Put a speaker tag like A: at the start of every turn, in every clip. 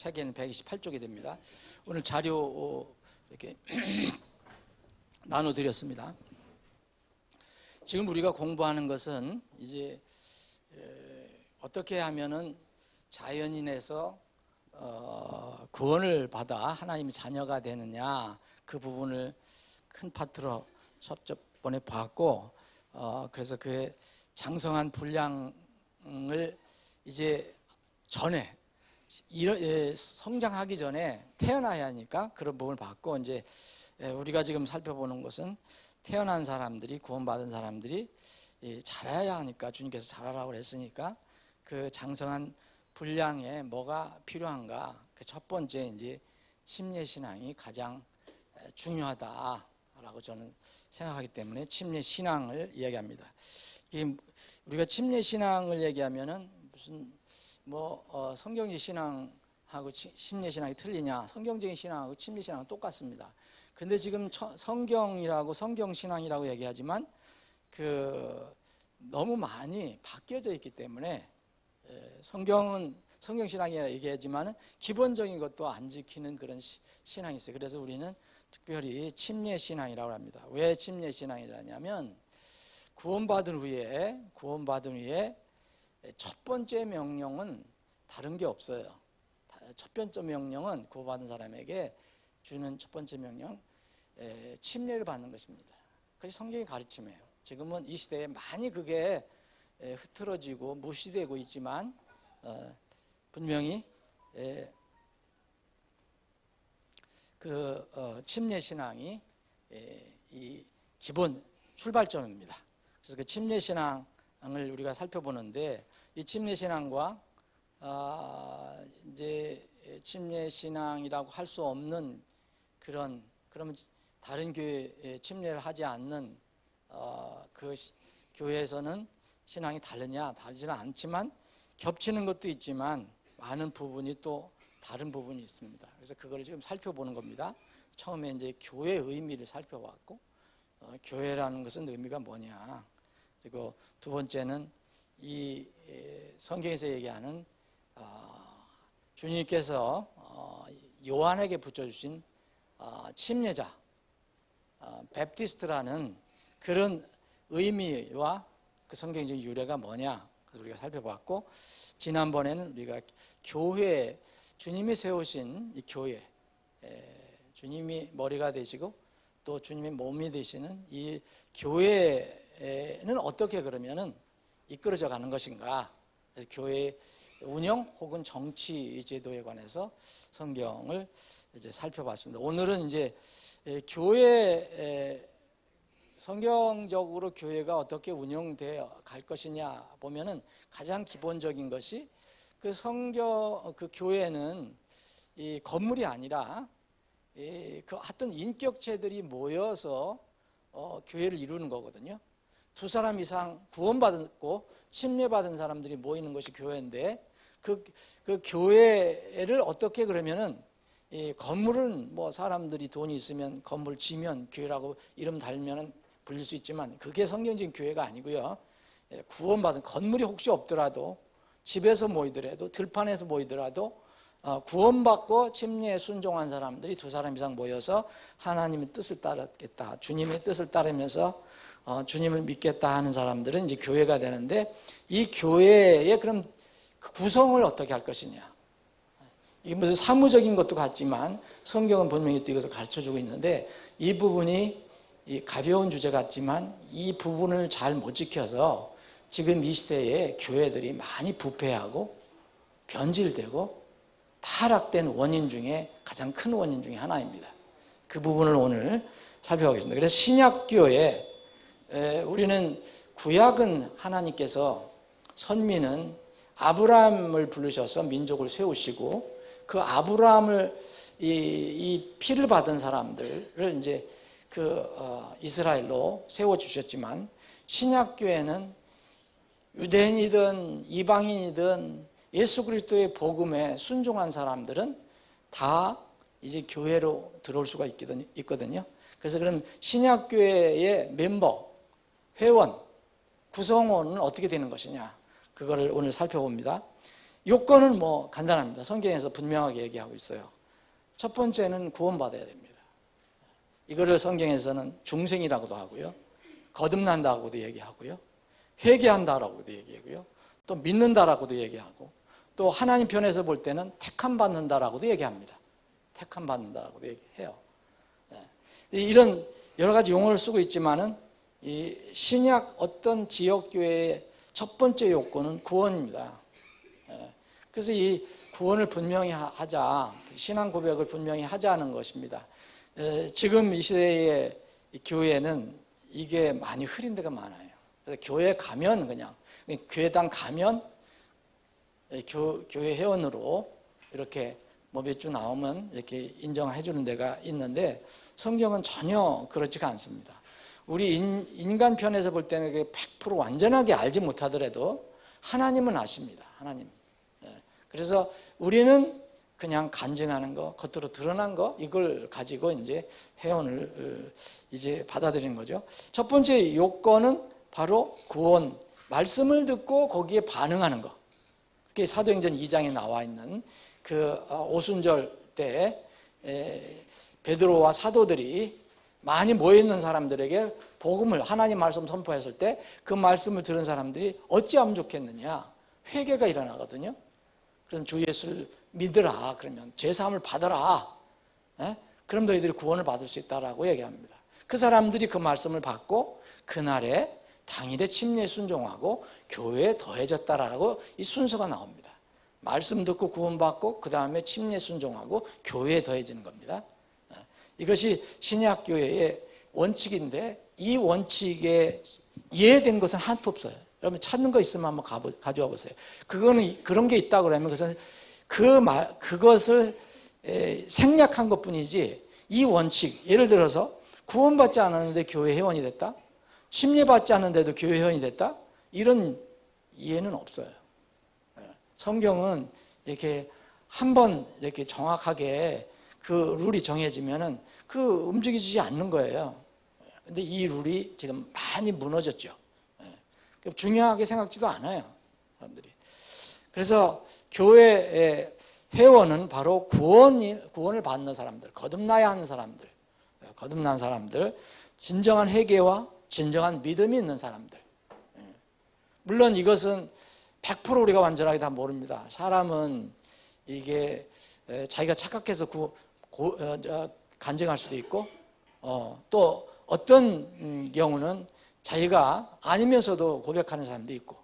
A: 책에는 128쪽이 됩니다. 오늘 자료 이렇게 나눠드렸습니다. 지금 우리가 공부하는 것은 이제 어떻게 하면은 자연인에서 구원을 받아 하나님의 자녀가 되느냐, 그 부분을 큰 파트로 저번에 봤고, 그래서 그 장성한 분량을 이제 전에 성장하기 전에 태어나야 하니까 그런 부분을 봤고, 이제 우리가 지금 살펴보는 것은 태어난 사람들이, 구원받은 사람들이 자라야 하니까, 주님께서 자라라고 했으니까 그 장성한 분량에 뭐가 필요한가, 그 첫 번째 이제 침례신앙이 가장 중요하다라고 저는 생각하기 때문에 침례신앙을 이야기합니다. 우리가 침례신앙을 얘기하면은 무슨 성경적 신앙하고 침례신앙이 틀리냐? 성경적인 신앙하고 침례신앙은 똑같습니다. 근데 지금 성경이라고 성경신앙이라고 얘기하지만 너무 많이 바뀌어져 있기 때문에 성경은 성경신앙이라 얘기하지만 기본적인 것도 안 지키는 그런 신앙이 있어요. 그래서 우리는 특별히 침례신앙이라고 합니다. 왜 침례신앙이라냐면 구원받은 후에 첫 번째 명령은 다른 게 없어요. 첫 번째 명령은 구원받은 사람에게 주는 첫 번째 명령, 침례를 받는 것입니다. 그것이 성경의 가르침이에요. 지금은 이 시대에 많이 그게 흐트러지고 무시되고 있지만 분명히 침례신앙이 이 기본 출발점입니다. 그래서 그 침례신앙을 우리가 살펴보는데, 이 침례신앙과 이제 침례신앙이라고 할 수 없는 그러면 다른 교회에 침례를 하지 않는 그 교회에서는 신앙이 다르냐? 다르지는 않지만 겹치는 것도 있지만 많은 부분이 또 다른 부분이 있습니다. 그래서 그걸 지금 살펴보는 겁니다. 처음에 이제 교회의 의미를 살펴봤고, 교회라는 것은 의미가 뭐냐? 그리고 두 번째는 이 성경에서 얘기하는 주님께서 요한에게 붙여주신 침례자, 베프티스트라는 그런 의미와 그 성경적인 유래가 뭐냐, 그래서 우리가 살펴봤고, 지난번에는 우리가 교회, 주님이 세우신 이 교회, 주님이 머리가 되시고 또 주님의 몸이 되시는 이 교회는 어떻게 그러면은 이끌어져 가는 것인가, 그래서 교회 운영 혹은 정치 제도에 관해서 성경을 이제 살펴봤습니다. 오늘은 이제 성경적으로 교회가 어떻게 운영되어 갈 것이냐 보면은 가장 기본적인 것이 그 교회는 이 건물이 아니라 하여튼 인격체들이 모여서 교회를 이루는 거거든요. 두 사람 이상 구원받고 침례받은 사람들이 모이는 것이 교회인데, 그 교회를 어떻게 그러면은 건물은 사람들이 돈이 있으면 건물 지면 교회라고 이름 달면은 불릴 수 있지만 그게 성경적인 교회가 아니고요. 구원받은, 건물이 혹시 없더라도 집에서 모이더라도 들판에서 모이더라도 구원받고 침례에 순종한 사람들이 두 사람 이상 모여서 하나님의 뜻을 따르겠다, 주님의 뜻을 따르면서 주님을 믿겠다 하는 사람들은 이제 교회가 되는데, 이 교회의 그럼 그 구성을 어떻게 할 것이냐, 이게 무슨 사무적인 것도 같지만 성경은 분명히 또 이것을 가르쳐주고 있는데, 이 부분이 가벼운 주제 같지만 이 부분을 잘 못 지켜서 지금 이 시대에 교회들이 많이 부패하고 변질되고 타락된 원인 중에 가장 큰 원인 중에 하나입니다. 그 부분을 오늘 살펴보겠습니다. 그래서 신약교회, 우리는 구약은 하나님께서 선민은 아브라함을 부르셔서 민족을 세우시고, 그 아브라함을 이 피를 받은 사람들을 이제 이스라엘로 세워주셨지만, 신약교회는 유대인이든 이방인이든 예수 그리스도의 복음에 순종한 사람들은 다 이제 교회로 들어올 수가 있거든요. 그래서 그럼 신약교회의 멤버, 회원, 구성원은 어떻게 되는 것이냐, 그거를 오늘 살펴봅니다. 요건은 뭐 간단합니다. 성경에서 분명하게 얘기하고 있어요. 첫 번째는 구원받아야 됩니다. 이거를 성경에서는 중생이라고도 하고요, 거듭난다고도 얘기하고요, 회개한다라고도 얘기하고요, 또 믿는다라고도 얘기하고, 또 하나님 편에서 볼 때는 택함 받는다라고도 얘기합니다. 택함 받는다라고도 얘기해요. 이런 여러 가지 용어를 쓰고 있지만은 이 신약 어떤 지역 교회의 첫 번째 요건은 구원입니다. 그래서 이 구원을 분명히 하자, 신앙 고백을 분명히 하자는 것입니다. 지금 이 시대의 교회는 이게 많이 흐린 데가 많아요. 그래서 교회 가면 그냥 교회당 가면 교회 회원으로 이렇게 뭐 몇 주 나오면 이렇게 인정해 주는 데가 있는데, 성경은 전혀 그렇지가 않습니다. 우리 인간 편에서 볼 때는 100% 완전하게 알지 못하더라도 하나님은 아십니다. 하나님. 그래서 우리는 그냥 간증하는 거, 겉으로 드러난 거, 이걸 가지고 이제 회원을 이제 받아들이는 거죠. 첫 번째 요건은 바로 구원, 말씀을 듣고 거기에 반응하는 거. 그게 사도행전 2장에 나와 있는 그 오순절 때 베드로와 사도들이 많이 모여있는 사람들에게 복음을, 하나님 말씀 선포했을 때 그 말씀을 들은 사람들이 어찌하면 좋겠느냐, 회개가 일어나거든요. 그럼 주 예수를 믿으라, 그러면 제사함을 받아라, 그럼 너희들이 구원을 받을 수 있다라고 얘기합니다. 그 사람들이 그 말씀을 받고 그날에 당일에 침례에 순종하고 교회에 더해졌다라고 이 순서가 나옵니다. 말씀 듣고 구원받고 그 다음에 침례 순종하고 교회에 더해지는 겁니다. 이것이 신약교회의 원칙인데, 이 원칙에 이해된 것은 하나도 없어요. 여러분 찾는 거 있으면 한번 가져와 보세요. 그거는 그런 게 있다 그러면 그것은 그것을 생략한 것뿐이지, 이 원칙, 예를 들어서 구원받지 않았는데 교회 회원이 됐다, 침례받지 않는데도 교회 회원이 됐다, 이런 이해는 없어요. 성경은 이렇게 한번 이렇게 정확하게 그 룰이 정해지면은 그 움직이지 않는 거예요. 근데 이 룰이 지금 많이 무너졌죠. 중요하게 생각지도 않아요, 사람들이. 그래서 교회의 회원은 바로 구원을 받는 사람들, 거듭나야 하는 사람들, 거듭난 사람들, 진정한 회개와 진정한 믿음이 있는 사람들. 물론 이것은 100% 우리가 완전하게 다 모릅니다. 사람은 이게 자기가 착각해서 간증할 수도 있고, 또 어떤 경우는 자기가 아니면서도 고백하는 사람도 있고,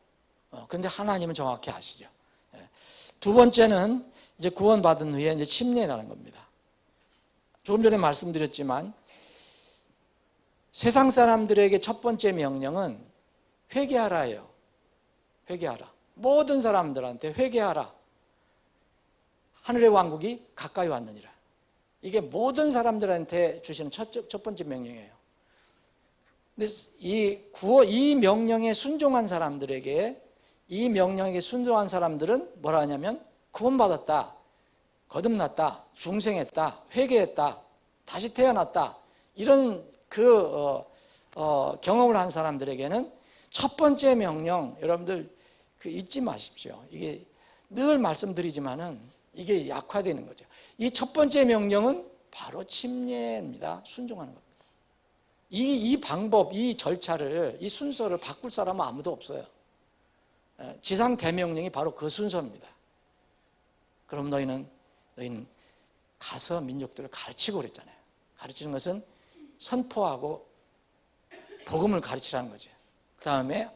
A: 그런데 하나님은 정확히 아시죠. 두 번째는 이제 구원받은 후에 이제 침례라는 겁니다. 조금 전에 말씀드렸지만 세상 사람들에게 첫 번째 명령은 회개하라예요. 회개하라. 모든 사람들한테 회개하라. 하늘의 왕국이 가까이 왔느니라. 이게 모든 사람들한테 주시는 첫 번째 명령이에요. 근데 이 명령에 순종한 사람들에게, 이 명령에 순종한 사람들은 뭐라 하냐면 구원받았다, 거듭났다, 중생했다, 회개했다, 다시 태어났다, 이런 경험을 한 사람들에게는 첫 번째 명령, 여러분들 잊지 마십시오. 이게 늘 말씀드리지만은 이게 약화되는 거죠. 이 첫 번째 명령은 바로 침례입니다. 순종하는 겁니다. 이 방법, 이 절차를, 이 순서를 바꿀 사람은 아무도 없어요. 지상 대명령이 바로 그 순서입니다. 그럼 너희는 가서 민족들을 가르치고 그랬잖아요. 가르치는 것은 선포하고 복음을 가르치라는 거죠. 그 다음에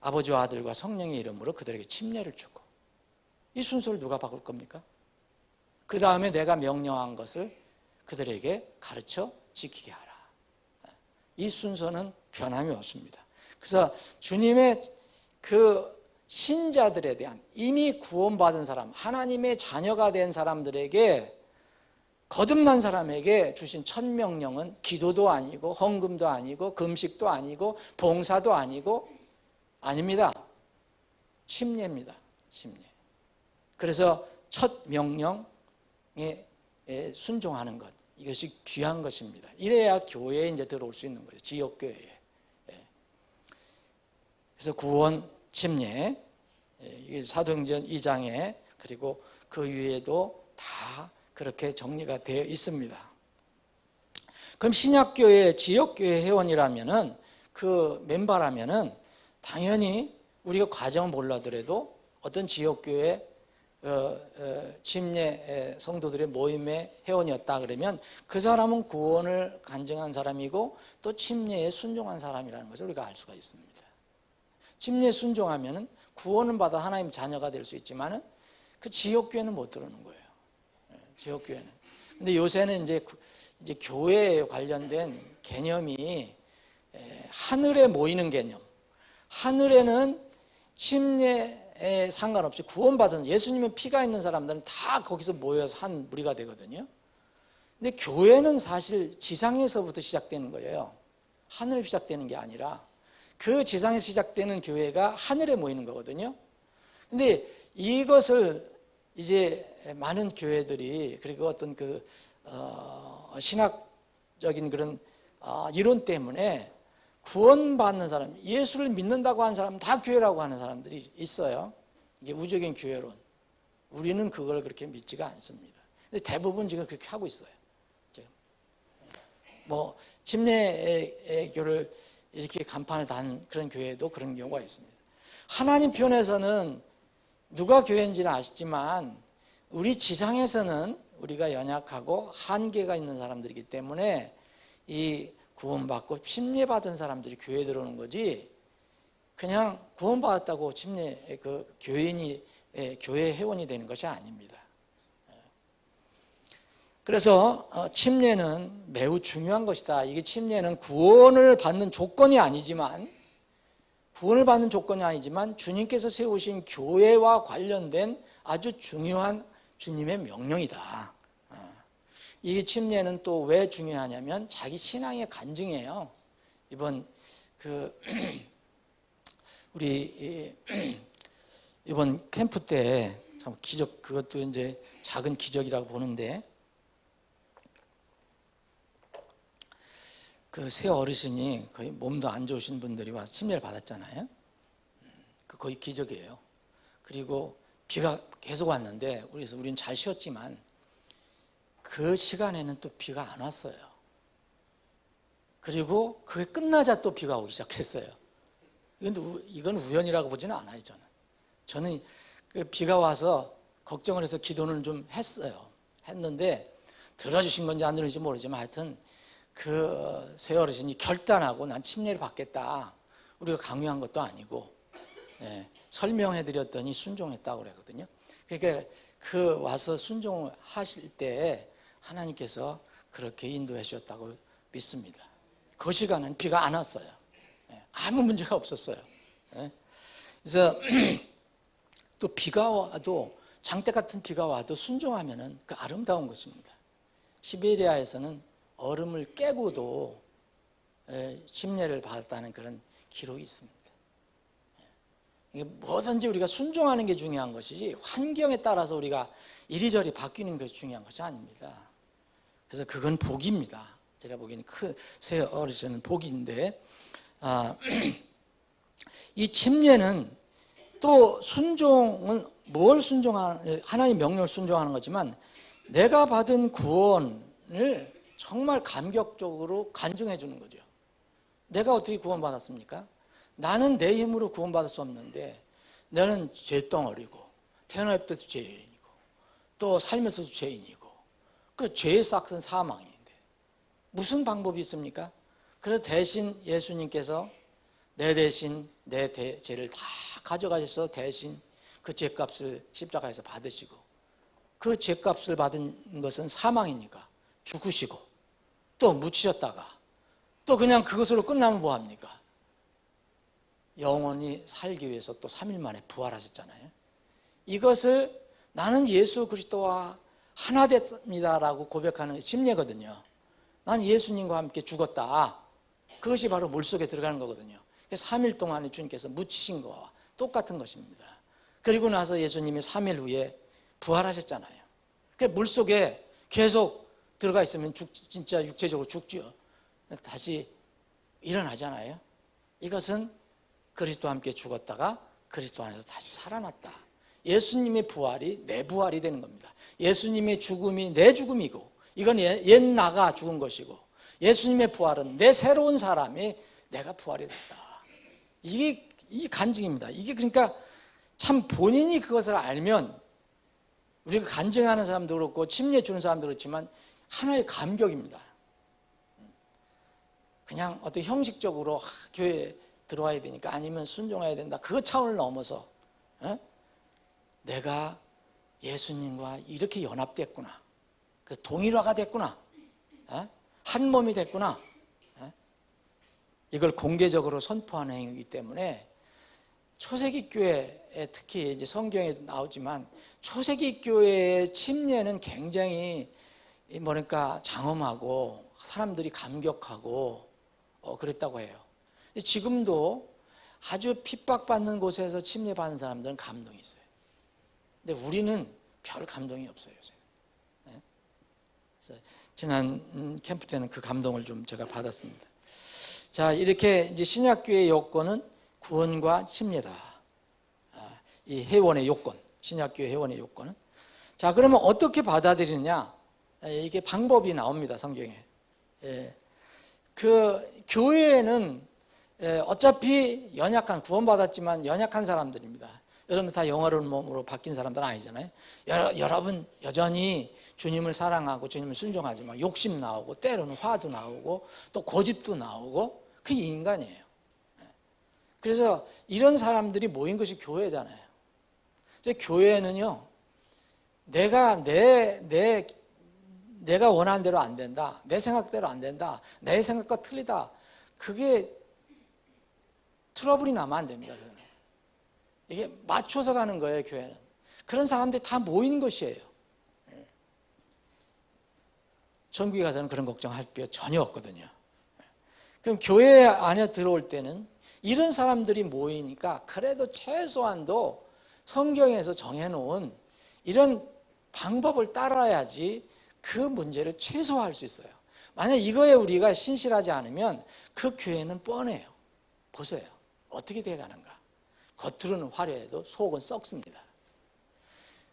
A: 아버지와 아들과 성령의 이름으로 그들에게 침례를 주고, 이 순서를 누가 바꿀 겁니까? 그 다음에 내가 명령한 것을 그들에게 가르쳐 지키게 하라. 이 순서는 변함이 없습니다. 그래서 주님의 그 신자들에 대한, 이미 구원받은 사람, 하나님의 자녀가 된 사람들에게, 거듭난 사람에게 주신 첫 명령은 기도도 아니고 헌금도 아니고 금식도 아니고 봉사도 아니고, 아닙니다. 침례입니다. 침례. 그래서 첫 명령에 순종하는 것, 이것이 귀한 것입니다. 이래야 교회에 이제 들어올 수 있는 거예요. 지역교회에. 그래서 구원, 침례, 이게 사도행전 2장에 그리고 그 위에도 다 그렇게 정리가 되어 있습니다. 그럼 신약교회 지역교회 회원이라면은 그 멤버라면은 당연히 우리가 과정을 몰라더라도 어떤 지역교회 침례 성도들의 모임의 회원이었다 그러면 그 사람은 구원을 간증한 사람이고 또 침례에 순종한 사람이라는 것을 우리가 알 수가 있습니다. 침례에 순종하면은 구원은 받아 하나님 자녀가 될 수 있지만은 그 지역교회는 못 들어오는 거예요. 지역교회는. 근데 요새는 이제 교회에 관련된 개념이 하늘에 모이는 개념. 하늘에는 침례에 상관없이 구원받은 예수님의 피가 있는 사람들은 다 거기서 모여서 한 무리가 되거든요. 근데 교회는 사실 지상에서부터 시작되는 거예요. 하늘에 시작되는 게 아니라 그 지상에서 시작되는 교회가 하늘에 모이는 거거든요. 근데 이것을 이제 많은 교회들이 그리고 어떤 신학적인 그런 이론 때문에 구원받는 사람, 예수를 믿는다고 하는 사람은 다 교회라고 하는 사람들이 있어요. 이게 우주적인 교회론. 우리는 그걸 그렇게 믿지가 않습니다. 근데 대부분 지금 그렇게 하고 있어요. 지금. 뭐 침례의 교를 이렇게 간판을 단 그런 교회도 그런 경우가 있습니다. 하나님 편에서는 누가 교회인지는 아시지만 우리 지상에서는 우리가 연약하고 한계가 있는 사람들이기 때문에 이 구원받고 침례받은 사람들이 교회에 들어오는 거지 그냥 구원받았다고 침례 교인이 교회 회원이 되는 것이 아닙니다. 그래서 침례는 매우 중요한 것이다. 이게 침례는 구원을 받는 조건이 아니지만 주님께서 세우신 교회와 관련된 아주 중요한 주님의 명령이다. 이 침례는 또 왜 중요하냐면 자기 신앙의 간증이에요. 이번 우리 이번 캠프 때 참 기적, 그것도 이제 작은 기적이라고 보는데 그 세 어르신이 거의 몸도 안 좋으신 분들이 와서 침례를 받았잖아요. 그 거의 기적이에요. 그리고 비가 계속 왔는데 우리는 잘 쉬었지만 그 시간에는 또 비가 안 왔어요. 그리고 그게 끝나자 또 비가 오기 시작했어요. 이건 우연이라고 보지는 않아요. 저는 그 비가 와서 걱정을 해서 기도는 좀 했는데 들어주신 건지 안 들어주신지 모르지만 하여튼 그 세 어르신이 결단하고 난 침례를 받겠다. 우리가 강요한 것도 아니고 설명해드렸더니 순종했다고 그러거든요. 그러니까 그 와서 순종하실 때 하나님께서 그렇게 인도해 주셨다고 믿습니다. 그 시간은 비가 안 왔어요. 아무 문제가 없었어요. 그래서 또 비가 와도 장대 같은 비가 와도 순종하면은 그 아름다운 것입니다. 시베리아에서는 얼음을 깨고도 침례를 받았다는 그런 기록이 있습니다. 뭐든지 우리가 순종하는 게 중요한 것이지 환경에 따라서 우리가 이리저리 바뀌는 것이 중요한 것이 아닙니다. 그래서 그건 복입니다. 제가 보기에는 새 어르신은 복인데 이 침례는 또 순종은 뭘 순종하는 하나님의 명령을 순종하는 거지만 내가 받은 구원을 정말 감격적으로 간증해 주는 거죠. 내가 어떻게 구원받았습니까? 나는 내 힘으로 구원받을 수 없는데 나는 죄덩어리고 태어날 때도 죄인이고 또 살면서도 죄인이고 그 죄의 싹은 사망인데 무슨 방법이 있습니까? 그래서 대신 예수님께서 내 대신 내 죄를 다 가져가셔서 대신 그 죄값을 십자가에서 받으시고 그 죄값을 받은 것은 사망이니까 죽으시고 또 묻히셨다가 또 그냥 그것으로 끝나면 뭐합니까? 영원히 살기 위해서 또 3일 만에 부활하셨잖아요. 이것을 나는 예수 그리스도와 하나 됐습니다라고 고백하는 침례거든요. 나는 예수님과 함께 죽었다. 그것이 바로 물속에 들어가는 거거든요. 3일 동안에 주님께서 묻히신 거와 똑같은 것입니다. 그리고 나서 예수님이 3일 후에 부활하셨잖아요. 그 물속에 계속 들어가 있으면 진짜 육체적으로 죽죠. 다시 일어나잖아요. 이것은 그리스도와 함께 죽었다가 그리스도 안에서 다시 살아났다. 예수님의 부활이 내 부활이 되는 겁니다. 예수님의 죽음이 내 죽음이고, 이건 옛 나가 죽은 것이고, 예수님의 부활은 내 새로운 사람이 내가 부활이 됐다. 이게 이 간증입니다. 이게 그러니까 참 본인이 그것을 알면, 우리가 간증하는 사람도 그렇고 침례 주는 사람도 그렇지만 하나의 감격입니다. 그냥 어떤 형식적으로 교회에 들어와야 되니까, 아니면 순종해야 된다, 그 차원을 넘어서 내가 예수님과 이렇게 연합됐구나, 그래서 동일화가 됐구나, 한 몸이 됐구나, 이걸 공개적으로 선포하는 행위이기 때문에, 초세기 교회에 특히 이제 성경에 나오지만 초세기 교회의 침례는 굉장히 뭐랄까 장엄하고 사람들이 감격하고 그랬다고 해요. 지금도 아주 핍박받는 곳에서 침례받는 사람들은 감동이 있어요. 근데 우리는 별 감동이 없어요, 요새. 그래서 지난 캠프 때는 그 감동을 좀 제가 받았습니다. 자, 이렇게 이제 신약교회의 요건은 구원과 침례다. 이 회원의 요건, 신약교회 회원의 요건은. 자, 그러면 어떻게 받아들이느냐? 이게 방법이 나옵니다, 성경에. 그 교회에는 어차피 연약한, 구원받았지만 연약한 사람들입니다. 여러분 다 영화로운 몸으로 바뀐 사람들은 아니잖아요. 여러분 여전히 주님을 사랑하고 주님을 순종하지만 욕심 나오고, 때로는 화도 나오고, 또 고집도 나오고, 그게 인간이에요. 그래서 이런 사람들이 모인 것이 교회잖아요. 교회는요, 내가 원하는 대로 안 된다, 내 생각대로 안 된다, 내 생각과 틀리다, 그게 트러블이 나면 안 됩니다. 그거는. 이게 맞춰서 가는 거예요, 교회는. 그런 사람들이 다 모이는 것이에요. 전국에 가서는 그런 걱정할 필요 전혀 없거든요. 그럼 교회 안에 들어올 때는 이런 사람들이 모이니까 그래도 최소한도 성경에서 정해놓은 이런 방법을 따라야지 그 문제를 최소화할 수 있어요. 만약 이거에 우리가 신실하지 않으면 그 교회는 뻔해요. 보세요, 어떻게 돼가는가. 겉으로는 화려해도 속은 썩습니다.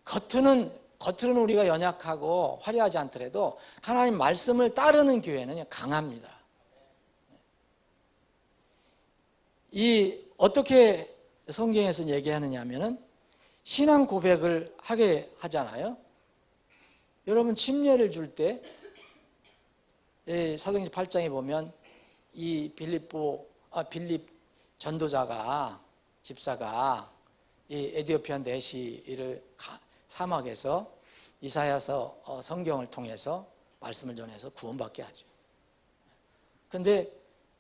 A: 겉으로는 우리가 연약하고 화려하지 않더라도 하나님 말씀을 따르는 교회는 강합니다. 어떻게 성경에서 얘기하느냐 하면은 신앙 고백을 하게 하잖아요. 여러분 침례를 줄 때 사도행전 8장에 보면 이 빌립 전도자가, 집사가 이 에디오피아 내시를 사막에서 이사야서 성경을 통해서 말씀을 전해서 구원받게 하죠. 근데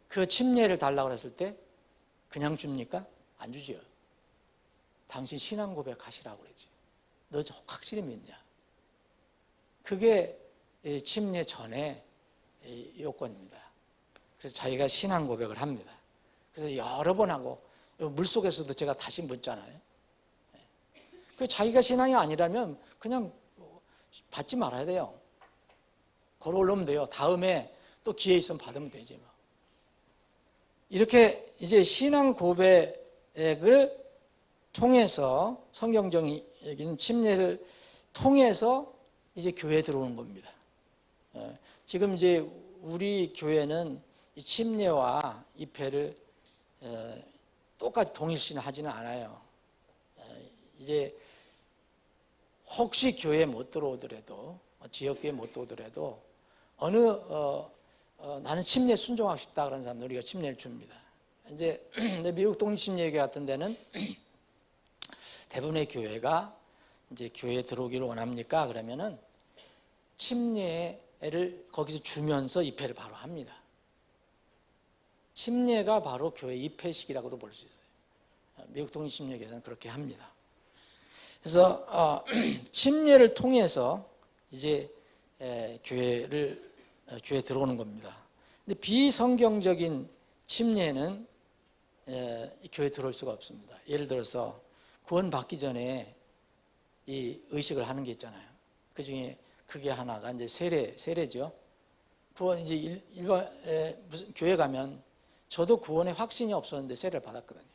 A: 그 침례를 달라고 했을 때 그냥 줍니까? 안 주죠. 당신 신앙 고백하시라고 그러지. 너 확실히 믿냐? 그게 침례 전에 요건입니다. 그래서 자기가 신앙 고백을 합니다. 그래서 여러 번 하고, 물속에서도 제가 다시 묻잖아요. 그 자기가 신앙이 아니라면 그냥 받지 말아야 돼요. 걸어 올라오면 돼요. 다음에 또 기회 있으면 받으면 되지 뭐. 이렇게 이제 신앙 고백을 통해서, 성경적인 침례를 통해서 이제 교회에 들어오는 겁니다. 지금 이제 우리 교회는 이 침례와 입회를 똑같이 동일시하지는 않아요. 이제 혹시 교회에 못 들어오더라도, 지역교회에 못 들어오더라도 나는 침례 순종하고 싶다 그런 사람들 우리가 침례를 줍니다. 이제 미국 독립침례교회 같은 데는 대부분의 교회가 이제 교회에 들어오기를 원합니까? 그러면은 침례를 거기서 주면서 입회를 바로 합니다. 침례가 바로 교회 입회식이라고도 볼 수 있어요. 미국 독립침례교회는 그렇게 합니다. 그래서 침례를 통해서 이제 교회에 들어오는 겁니다. 근데 비성경적인 침례는 교회에 들어올 수가 없습니다. 예를 들어서 구원받기 전에 이 의식을 하는 게 있잖아요. 그 중에 그게 하나가 이제 세례죠. 구원 이제 무슨 교회 가면 저도 구원에 확신이 없었는데 세례를 받았거든요.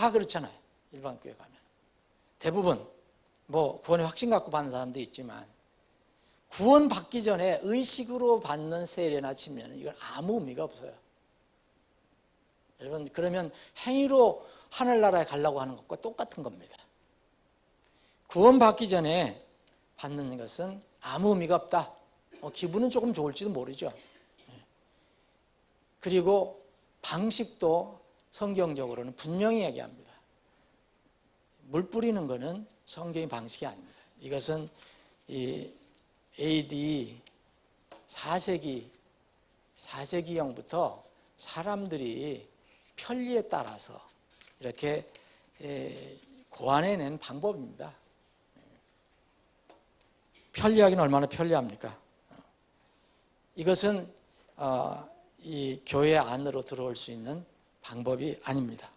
A: 다 그렇잖아요. 일반 교회 가면 대부분 뭐 구원의 확신 갖고 받는 사람도 있지만 구원 받기 전에 의식으로 받는 세례나 치면 이건 아무 의미가 없어요. 여러분, 그러면 행위로 하늘나라에 가려고 하는 것과 똑같은 겁니다. 구원 받기 전에 받는 것은 아무 의미가 없다. 기분은 조금 좋을지도 모르죠. 그리고 방식도 성경적으로는 분명히 얘기합니다. 물 뿌리는 것은 성경의 방식이 아닙니다. 이것은 이 AD 4세기경부터 사람들이 편리에 따라서 이렇게 고안해낸 방법입니다. 편리하기는 얼마나 편리합니까? 이것은 이 교회 안으로 들어올 수 있는 방법이 아닙니다.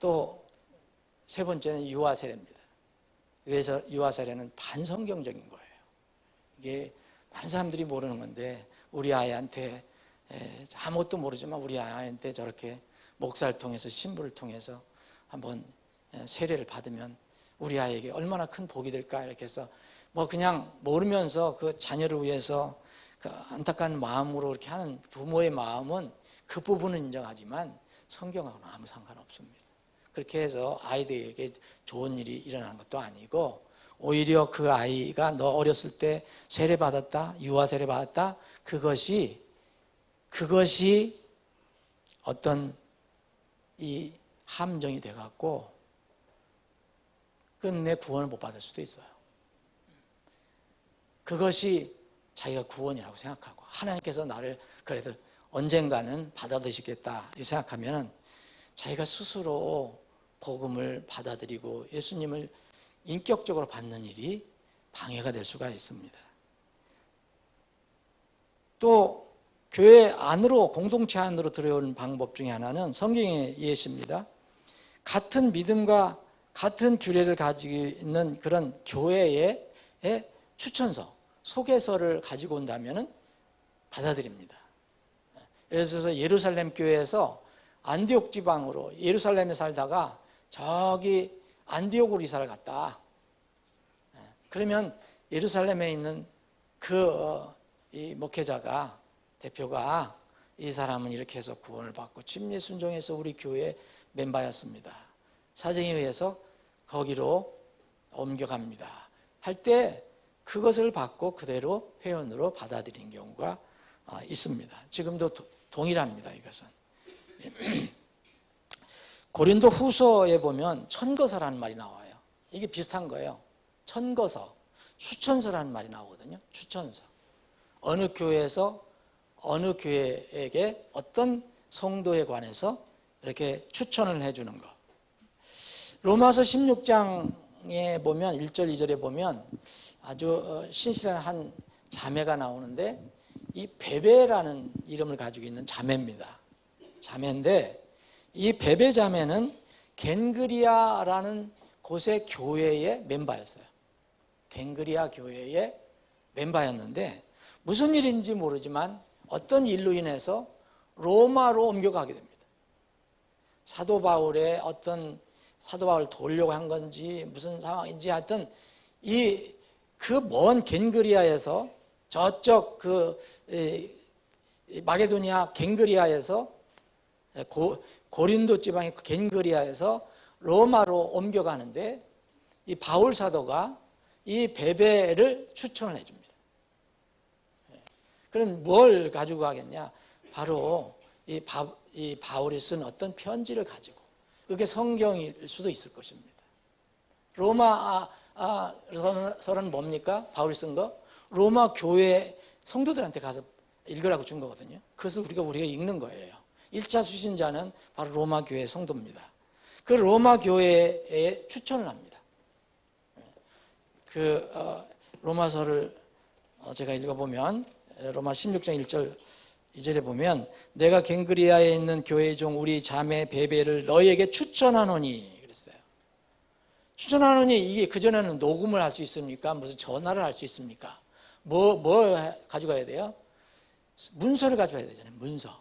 A: 또 세 번째는 유아세례입니다. 그래서 유아세례는 반성경적인 거예요. 이게 많은 사람들이 모르는 건데 우리 아이한테 아무것도 모르지만 우리 아이한테 저렇게 목사를 통해서 신부를 통해서 한번 세례를 받으면 우리 아이에게 얼마나 큰 복이 될까 이렇게 해서 뭐 그냥 모르면서 그 자녀를 위해서 그 안타까운 마음으로 이렇게 하는 부모의 마음은 그 부분은 인정하지만 성경하고는 아무 상관없습니다. 그렇게 해서 아이들에게 좋은 일이 일어나는 것도 아니고 오히려 그 아이가 너 어렸을 때 세례 받았다, 유아 세례 받았다, 그것이 어떤 이 함정이 돼갖고 끝내 구원을 못 받을 수도 있어요. 그것이 자기가 구원이라고 생각하고 하나님께서 나를 그래도 언젠가는 받아들이시겠다 이렇게 생각하면 자기가 스스로 복음을 받아들이고 예수님을 인격적으로 받는 일이 방해가 될 수가 있습니다. 또 교회 안으로, 공동체 안으로 들어오는 방법 중에 하나는 성경의 예시입니다. 같은 믿음과 같은 규례를 가지고 있는 그런 교회의 추천서, 소개서를 가지고 온다면 받아들입니다. 예를 들어서 예루살렘 교회에서 안디옥 지방으로 예루살렘에 살다가 저기 안디옥으로 이사를 갔다. 그러면 예루살렘에 있는 이 목회자가, 대표가 이 사람은 이렇게 해서 구원을 받고 침례 순종해서 우리 교회 멤버였습니다. 사정에 의해서 거기로 옮겨갑니다. 할 때 그것을 받고 그대로 회원으로 받아들이는 경우가 있습니다. 지금도 동일합니다. 이것은. 고린도 후서에 보면 천거서라는 말이 나와요. 이게 비슷한 거예요. 천거서, 추천서라는 말이 나오거든요. 추천서. 어느 교회에서 어느 교회에게 어떤 성도에 관해서 이렇게 추천을 해주는 거. 로마서 16장에 보면 1절 2절에 보면 아주 신실한 한 자매가 나오는데 이 베베라는 이름을 가지고 있는 자매입니다. 자매인데 이 베베 자매는 겐그리아라는 곳의 교회의 멤버였어요. 겐그리아 교회의 멤버였는데 무슨 일인지 모르지만 어떤 일로 인해서 로마로 옮겨가게 됩니다. 사도 바울의 사도 바울을 도우려고 한 건지 무슨 상황인지 하여튼 그 먼 겐그리아에서 저쪽 마게도니아 겐그리아에서 고린도 지방의 겐그리아에서 로마로 옮겨가는데 이 바울 사도가 이 베베를 추천을 해줍니다. 그럼 뭘 가지고 가겠냐? 바로 이 바울이 쓴 어떤 편지를 가지고, 그게 성경일 수도 있을 것입니다. 로마서는 뭡니까? 바울이 쓴 거? 로마 교회 성도들한테 가서 읽으라고 준 거거든요. 그것을 우리가 읽는 거예요. 1차 수신자는 바로 로마 교회 성도입니다. 그 로마 교회에 추천을 합니다. 로마서를 제가 읽어보면 로마 16장 1절 2절에 보면 내가 겐그리아에 있는 교회 중 우리 자매 베베를 너희에게 추천하노니 그랬어요. 추천하노니 이게 그전에는 녹음을 할 수 있습니까? 무슨 전화를 할 수 있습니까? 뭐 가져가야 돼요? 문서를 가져와야 되잖아요. 문서.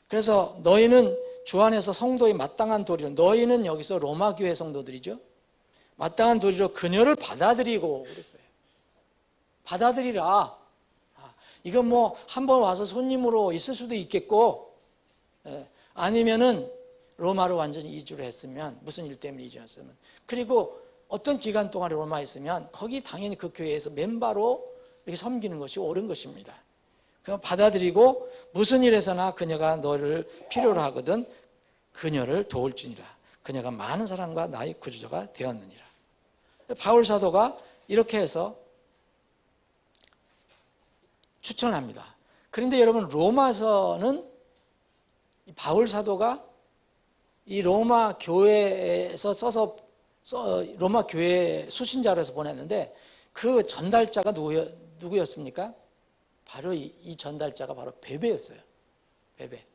A: 그래서 너희는 주 안에서 성도의 마땅한 도리로, 너희는 여기서 로마 교회 성도들이죠. 마땅한 도리로 그녀를 받아들이고 그랬어요. 받아들이라. 이건 뭐 한 번 와서 손님으로 있을 수도 있겠고, 아니면은 로마로 완전히 이주를 했으면, 무슨 일 때문에 이주했으면, 그리고 어떤 기간 동안 로마에 있으면 거기 당연히 그 교회에서 멤버로 이렇게 섬기는 것이 옳은 것입니다. 그럼 받아들이고 무슨 일에서나 그녀가 너를 필요로 하거든 그녀를 도울지니라. 그녀가 많은 사람과 나의 구주자가 되었느니라. 바울 사도가 이렇게 해서 추천합니다. 그런데 여러분, 로마서는 바울 사도가 이 로마 교회에서 써서 로마 교회 수신자로 해서 보냈는데, 그 전달자가 누구였습니까? 바로 이 전달자가 바로 베베였어요. 베베.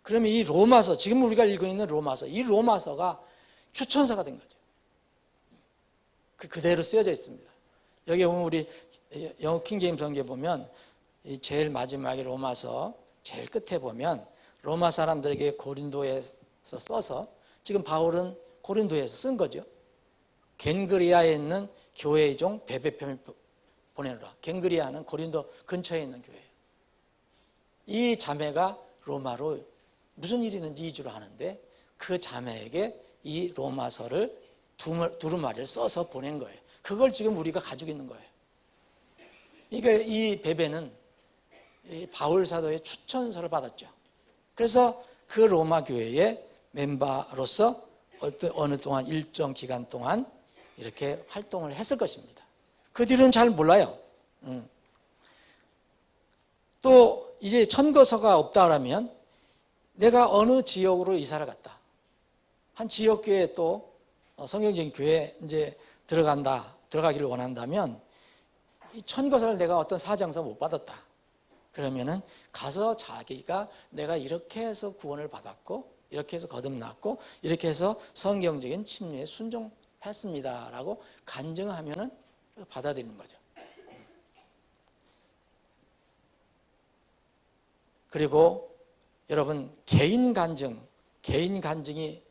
A: 그러면 이 로마서, 지금 우리가 읽고 있는 로마서, 이 로마서가 추천서가 된 거죠. 그대로 쓰여져 있습니다. 여기 보면 우리 영어 킹제임스 성경에 보면 이 제일 마지막에 로마서 제일 끝에 보면 로마 사람들에게 고린도에서 써서, 지금 바울은 고린도에서 쓴 거죠. 겐그리아에 있는 교회의 종 베베편을 보내노라. 겐그리아는 고린도 근처에 있는 교회예요. 이 자매가 로마로 무슨 일이 있는지 이주를 하는데, 그 자매에게 이 로마서를 두루마리를 써서 보낸 거예요. 그걸 지금 우리가 가지고 있는 거예요. 그러니까 이 베베는 이 바울 사도의 추천서를 받았죠. 그래서 그 로마 교회의 멤버로서 어느 동안 일정 기간 동안 이렇게 활동을 했을 것입니다. 그 뒤로는 잘 몰라요. 또 이제 천거서가 없다 그러면 내가 어느 지역으로 이사를 갔다, 한 지역 교회에 또 성경적인 교회에 이제 들어가기를 원한다면, 이 천거서를 내가 어떤 사정서 못 받았다 그러면은 가서 자기가 내가 이렇게 해서 구원을 받았고, 이렇게 해서 거듭났고, 이렇게 해서 성경적인 침례에 순종했습니다라고 간증하면은 받아들이는 거죠. 그리고 여러분, 개인 간증이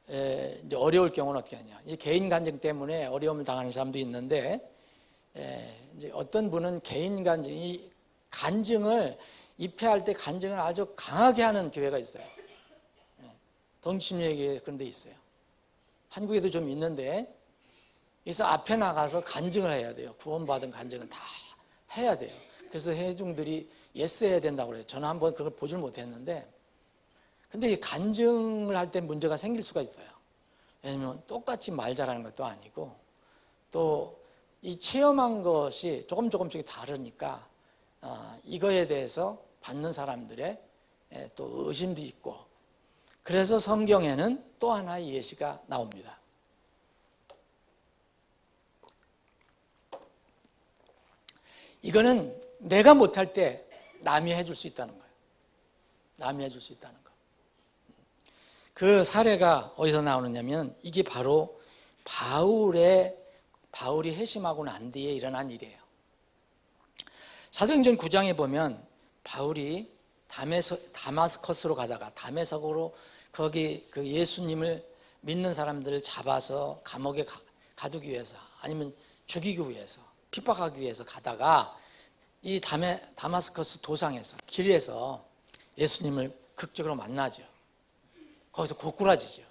A: 이제 어려울 경우는 어떻게 하냐? 이 개인 간증 때문에 어려움을 당하는 사람도 있는데, 이제 어떤 분은 개인 간증을 입회할 때 간증을 아주 강하게 하는 교회가 있어요. 동침례교회 그런 데 있어요. 한국에도 좀 있는데, 그래서 앞에 나가서 간증을 해야 돼요. 구원받은 간증은 다 해야 돼요. 그래서 회중들이 예스 해야 된다고 그래요. 저는 한번 그걸 보질 못했는데, 근데 이 간증을 할 때 문제가 생길 수가 있어요. 왜냐하면 똑같이 말 잘하는 것도 아니고, 또 이 체험한 것이 조금씩 다르니까 이거에 대해서 받는 사람들의 또 의심도 있고, 그래서 성경에는 또 하나의 예시가 나옵니다. 이거는 내가 못할 때 남이 해줄 수 있다는 거예요. 남이 해줄 수 있다는 거. 그 사례가 어디서 나오느냐면, 이게 바로 바울이 회심하고 난 뒤에 일어난 일이에요. 사도행전 9장에 보면 바울이 다마스커스로 가다가 다메섹으로 거기 그 예수님을 믿는 사람들을 잡아서 감옥에 가두기 위해서, 아니면 죽이기 위해서, 핍박하기 위해서 가다가 이 다마스커스 도상에서, 길에서 예수님을 극적으로 만나죠. 거기서 고꾸라지죠.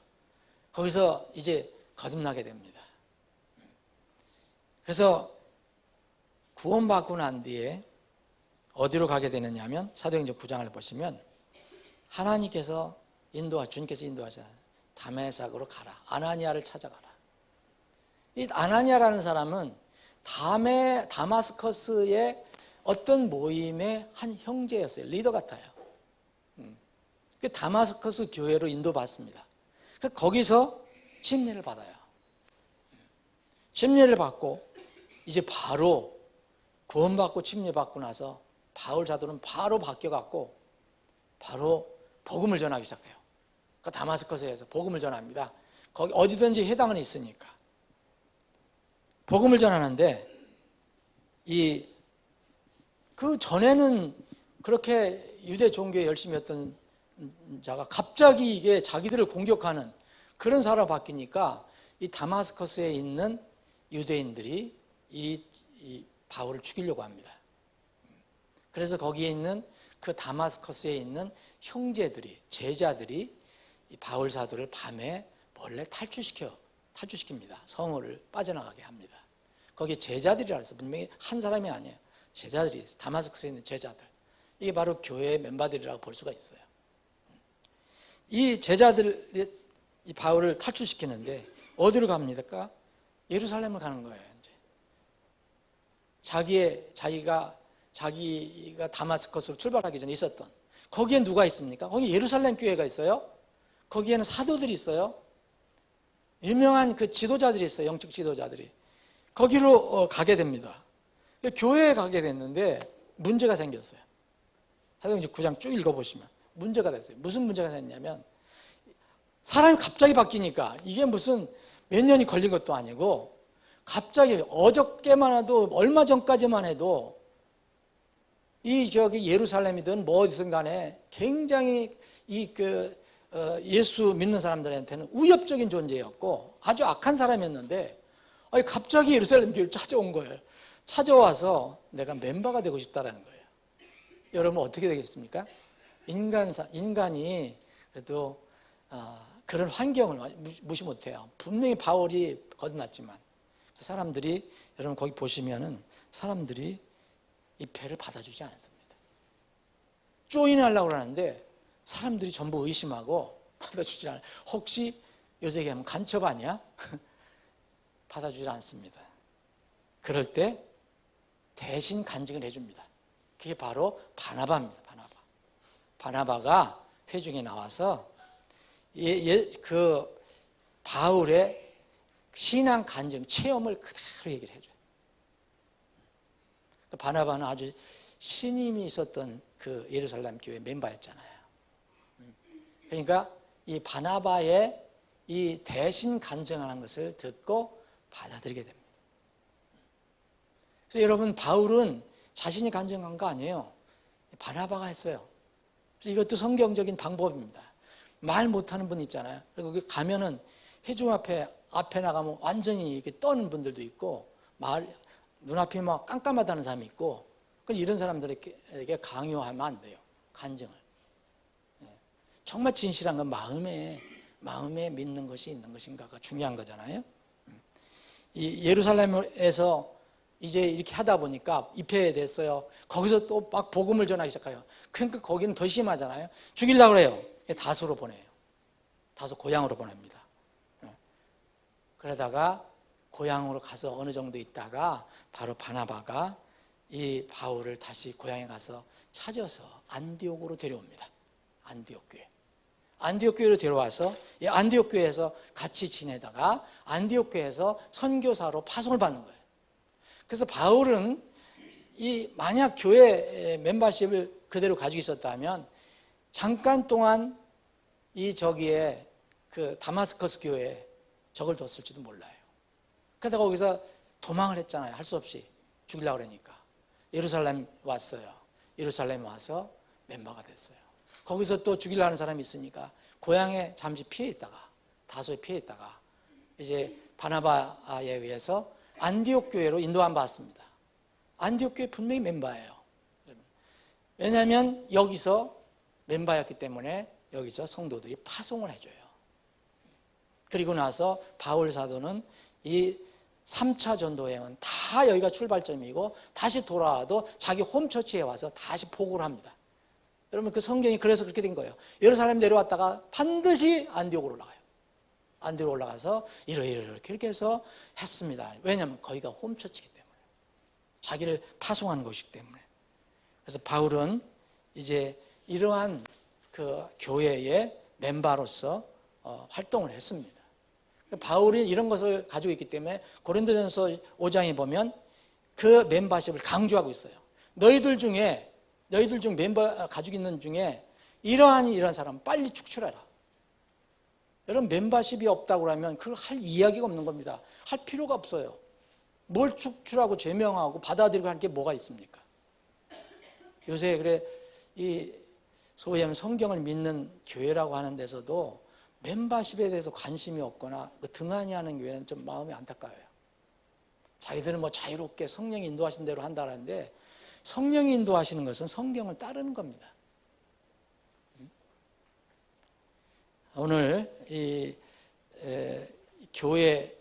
A: 거기서 이제 거듭나게 됩니다. 그래서 구원받고 난 뒤에 어디로 가게 되느냐 하면, 사도행전 9장을 보시면 하나님께서 주님께서 인도하셔 다메섹으로 가라. 아나니아를 찾아가라. 이 아나니아라는 사람은 다마스커스의 어떤 모임의 한 형제였어요. 리더 같아요. 다마스커스 교회로 인도받습니다. 거기서 침례를 받아요. 침례를 받고 이제 바로 구원받고 침례받고 나서 바울 사도는 바로 바뀌어갖고 바로 복음을 전하기 시작해요. 그 다마스커스에서 복음을 전합니다. 거기 어디든지 회당은 있으니까 복음을 전하는데, 그 전에는 그렇게 유대 종교에 열심히 했던 자가 갑자기 이게 자기들을 공격하는 그런 사람으로 바뀌니까 이 다마스커스에 있는 유대인들이 이 바울을 죽이려고 합니다. 그래서 거기에 있는 그 다마스커스에 있는 형제들이, 제자들이 이 바울 사도를 밤에 몰래 탈출시킵니다. 성을 빠져나가게 합니다. 거기에 제자들이라 해서 분명히 한 사람이 아니에요. 제자들이 있어요. 다마스커스에 있는 제자들. 이게 바로 교회의 멤버들이라고 볼 수가 있어요. 이 제자들이 이 바울을 탈출시키는데 어디로 갑니까? 예루살렘을 가는 거예요. 이제 자기가 다마스커스로 출발하기 전에 있었던 거기에 누가 있습니까? 거기 예루살렘 교회가 있어요. 거기에는 사도들이 있어요. 유명한 그 지도자들이 있어요. 영적 지도자들이. 거기로 가게 됩니다. 교회에 가게 됐는데 문제가 생겼어요. 사도행전 9장 쭉 읽어보시면 문제가 됐어요. 무슨 문제가 생겼냐면 사람이 갑자기 바뀌니까 이게 무슨 몇 년이 걸린 것도 아니고 갑자기 어저께만 해도 얼마 전까지만 해도 예루살렘이든 뭐 어디든 간에 굉장히 예수 믿는 사람들한테는 위협적인 존재였고 아주 악한 사람이었는데 갑자기 예루살렘 교회를 찾아온 거예요. 찾아와서 내가 멤버가 되고 싶다라는 거예요. 여러분 어떻게 되겠습니까? 인간이 그래도 그런 환경을 무시 못해요. 분명히 바울이 거듭났지만 사람들이 여러분 거기 보시면은 사람들이 이 배를 받아주지 않습니다. 조인하려고 그러는데 사람들이 전부 의심하고 받아주지 않아요. 혹시 요새 얘기하면 간첩 아니야? 받아주지 않습니다. 그럴 때 대신 간증을 해줍니다. 그게 바로 바나바입니다. 바나바가 회중에 나와서 그 바울의 신앙 간증 체험을 그대로 얘기를 해줘요. 바나바는 아주 신임이 있었던 그 예루살렘 교회 멤버였잖아요. 그러니까 이 바나바의 이 대신 간증하는 것을 듣고 받아들이게 됩니다. 그래서 여러분 바울은 자신이 간증한 거 아니에요. 바나바가 했어요. 그래서 이것도 성경적인 방법입니다. 말 못하는 분 있잖아요. 그리고 거기 가면은 회중 앞에 나가면 완전히 이렇게 떠는 분들도 있고 눈앞이 막 깜깜하다는 사람이 있고 이런 사람들에게 강요하면 안 돼요. 간증을. 정말 진실한 건 마음에 믿는 것이 있는 것인가가 중요한 거잖아요. 이 예루살렘에서 이제 이렇게 하다 보니까 입회됐어요. 거기서 또 막 복음을 전하기 시작해요. 그러니까 거기는 더 심하잖아요. 죽이려고 그래요. 다소로 보내요. 다소 고향으로 보냅니다. 그러다가 고향으로 가서 어느 정도 있다가 바로 바나바가 이 바울을 다시 고향에 가서 찾아서 안디옥으로 데려옵니다. 안디옥 교회로 데려와서 이 안디옥 교회에서 같이 지내다가 안디옥 교회에서 선교사로 파송을 받는 거예요. 그래서 바울은 만약 교회 멤버십을 그대로 가지고 있었다면 잠깐 동안 저기에 그 다마스커스 교회에 적을 뒀을지도 몰라요. 그러다가 거기서 도망을 했잖아요. 할 수 없이 죽이려고 그러니까 예루살렘 왔어요. 예루살렘 와서 멤버가 됐어요. 거기서 또 죽이려고 하는 사람이 있으니까 고향에 잠시 다소에 피해 있다가 이제 바나바에 의해서 안디옥 교회로 인도함 받습니다. 안디옥 교회 분명히 멤버예요. 왜냐하면 여기서 멤버였기 때문에 여기서 성도들이 파송을 해줘요. 그리고 나서 바울 사도는 이 3차 전도 여행은 다 여기가 출발점이고 다시 돌아와도 자기 홈처치에 와서 다시 보고를 합니다. 여러분 그 성경이 그래서 그렇게 된 거예요. 예루살렘 내려왔다가 반드시 안디옥으로 올라가요. 안디옥으로 올라가서 이렇게 해서 했습니다. 왜냐하면 거기가 홈처치이기 때문에 자기를 파송한 것이기 때문에. 그래서 바울은 이제 이러한 그 교회의 멤버로서 활동을 했습니다. 바울이 이런 것을 가지고 있기 때문에 고린도전서 5장에 보면 그 멤버십을 강조하고 있어요. 너희들 중 멤버 가지고 있는 중에 이러한 사람 빨리 축출해라. 여러분 멤버십이 없다고 그러면 그걸 할 이야기가 없는 겁니다. 할 필요가 없어요. 뭘 축출하고 제명하고 받아들이고 할 게 뭐가 있습니까? 요새 이 소위 하면 성경을 믿는 교회라고 하는 데서도 멤버십에 대해서 관심이 없거나 등한히 하는 교회는 좀 마음이 안타까워요. 자기들은 뭐 자유롭게 성령이 인도하신 대로 한다는데, 성령이 인도하시는 것은 성경을 따르는 겁니다. 오늘 이 교회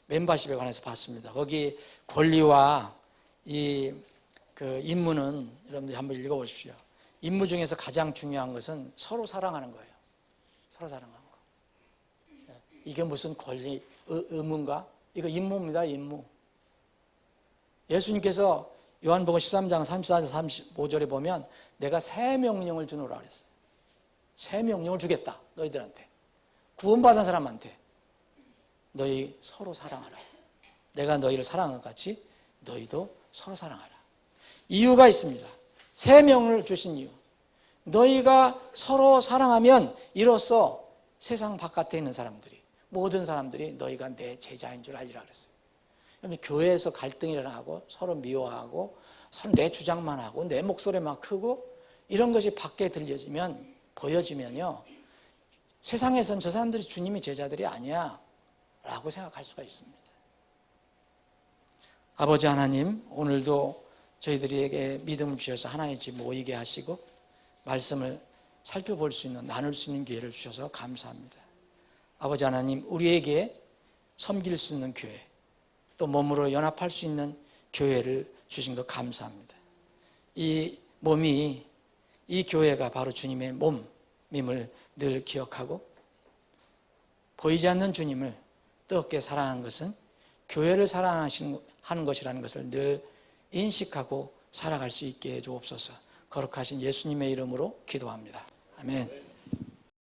A: 멤버십에 관해서 봤습니다. 거기 권리와 그 임무는 여러분들이 한번 읽어보십시오. 임무 중에서 가장 중요한 것은 서로 사랑하는 거예요. 서로 사랑하는 거. 이게 무슨 권리, 의무인가? 이거 임무입니다, 임무. 예수님께서 요한복음 13장 34절 35절에 보면 내가 새 명령을 주노라 그랬어요. 새 명령을 주겠다, 너희들한테. 구원받은 사람한테. 너희 서로 사랑하라. 내가 너희를 사랑한 것 같이 너희도 서로 사랑하라. 이유가 있습니다. 새 명을 주신 이유. 너희가 서로 사랑하면 이로써 세상 바깥에 있는 사람들이, 모든 사람들이 너희가 내 제자인 줄 알리라 그랬어요. 그러면 교회에서 갈등이 일어나고 서로 미워하고 서로 내 주장만 하고 내 목소리만 크고 이런 것이 밖에 들려지면, 보여지면요, 세상에선 저 사람들이 주님의 제자들이 아니야 라고 생각할 수가 있습니다. 아버지 하나님, 오늘도 저희들에게 믿음을 주셔서 하나의 집 모이게 하시고 말씀을 살펴볼 수 있는, 나눌 수 있는 기회를 주셔서 감사합니다. 아버지 하나님, 우리에게 섬길 수 있는 교회, 또 몸으로 연합할 수 있는 교회를 주신 것 감사합니다. 이 몸이, 이 교회가 바로 주님의 몸임을 늘 기억하고, 보이지 않는 주님을 뜨겁게 사랑하는 것은 교회를 사랑하는 것이라는 것을 늘 인식하고 살아갈 수 있게 해 주옵소서. 거룩하신 예수님의 이름으로 기도합니다. 아멘.